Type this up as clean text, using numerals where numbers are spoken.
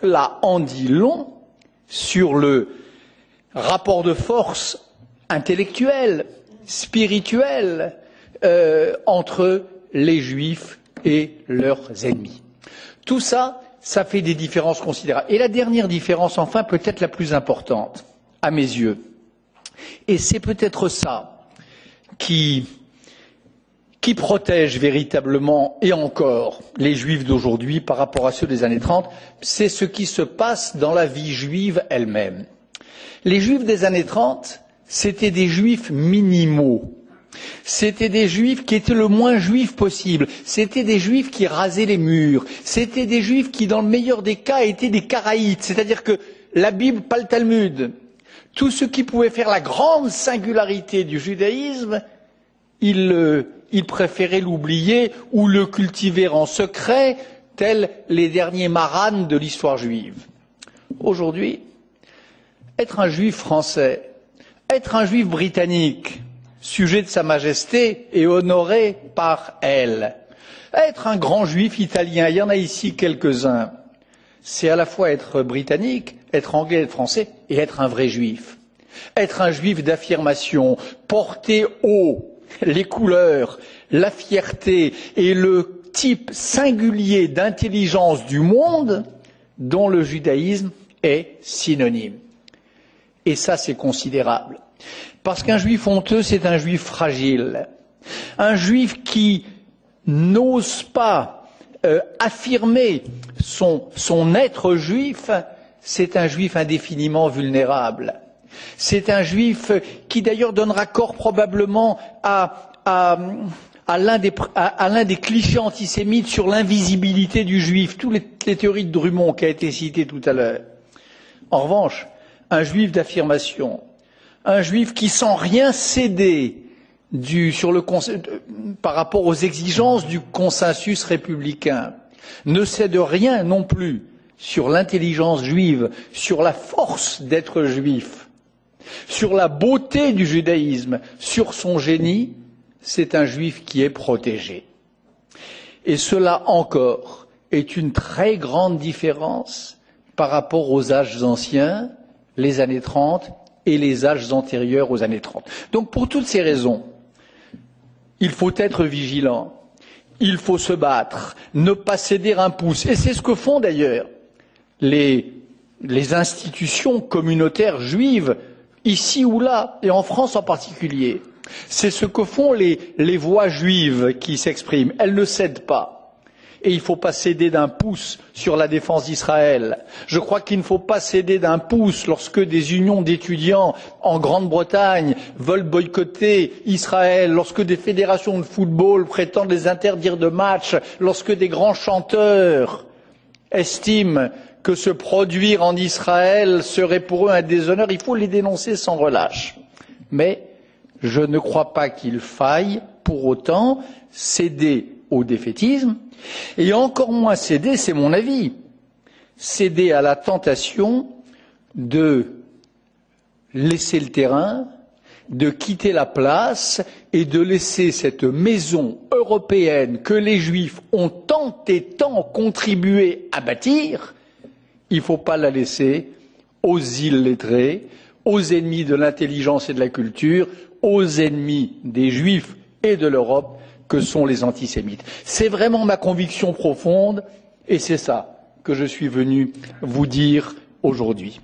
Cela en dit long sur le rapport de force intellectuel, spirituel, entre les Juifs et leurs ennemis. Tout ça, ça fait des différences considérables. Et la dernière différence, enfin, peut-être la plus importante, à mes yeux, et c'est peut-être ça qui protège véritablement et encore les Juifs d'aujourd'hui par rapport à ceux des années 30, c'est ce qui se passe dans la vie juive elle-même. Les Juifs des années 30, c'était des Juifs minimaux. C'était des Juifs qui étaient le moins juifs possible. C'était des Juifs qui rasaient les murs. C'était des Juifs qui, dans le meilleur des cas, étaient des karaïtes. C'est-à-dire que la Bible, pas le Talmud. Tout ce qui pouvait faire la grande singularité du judaïsme, ils préféraient l'oublier ou le cultiver en secret, tels les derniers maranes de l'histoire juive. Aujourd'hui, être un juif français, être un juif britannique, sujet de Sa Majesté et honoré par elle, être un grand juif italien, il y en a ici quelques-uns, c'est à la fois être britannique, être anglais, être français et être un vrai juif. Être un juif d'affirmation, porter haut les couleurs, la fierté et le type singulier d'intelligence du monde dont le judaïsme est synonyme. Et ça, c'est considérable. Parce qu'un juif honteux, c'est un juif fragile. Un juif qui n'ose pas affirmer son être juif, c'est un juif indéfiniment vulnérable. C'est un juif qui d'ailleurs donnera corps probablement à l'un des clichés antisémites sur l'invisibilité du juif, toutes les théories de Drummond qui a été citée tout à l'heure. En revanche, un juif d'affirmation, un juif qui sans rien céder par rapport aux exigences du consensus républicain, ne cède rien non plus sur l'intelligence juive, sur la force d'être juif, sur la beauté du judaïsme, sur son génie, c'est un juif qui est protégé. Et cela encore est une très grande différence par rapport aux âges anciens, les années 30 et les âges antérieurs aux années 30. Donc pour toutes ces raisons, il faut être vigilant, il faut se battre, ne pas céder un pouce. Et c'est ce que font d'ailleurs les institutions communautaires juives, ici ou là, et en France en particulier. C'est ce que font les voix juives qui s'expriment. Elles ne cèdent pas. Et il ne faut pas céder d'un pouce sur la défense d'Israël. Je crois qu'il ne faut pas céder d'un pouce lorsque des unions d'étudiants en Grande-Bretagne veulent boycotter Israël, lorsque des fédérations de football prétendent les interdire de match, lorsque des grands chanteurs estiment que se produire en Israël serait pour eux un déshonneur. Il faut les dénoncer sans relâche. Mais je ne crois pas qu'il faille, pour autant, céder au défaitisme, et encore moins céder, c'est mon avis, céder à la tentation de laisser le terrain, de quitter la place et de laisser cette maison européenne que les Juifs ont tant et tant contribué à bâtir, il ne faut pas la laisser aux illettrés, aux ennemis de l'intelligence et de la culture, aux ennemis des Juifs et de l'Europe que sont les antisémites. C'est vraiment ma conviction profonde et c'est ça que je suis venu vous dire aujourd'hui.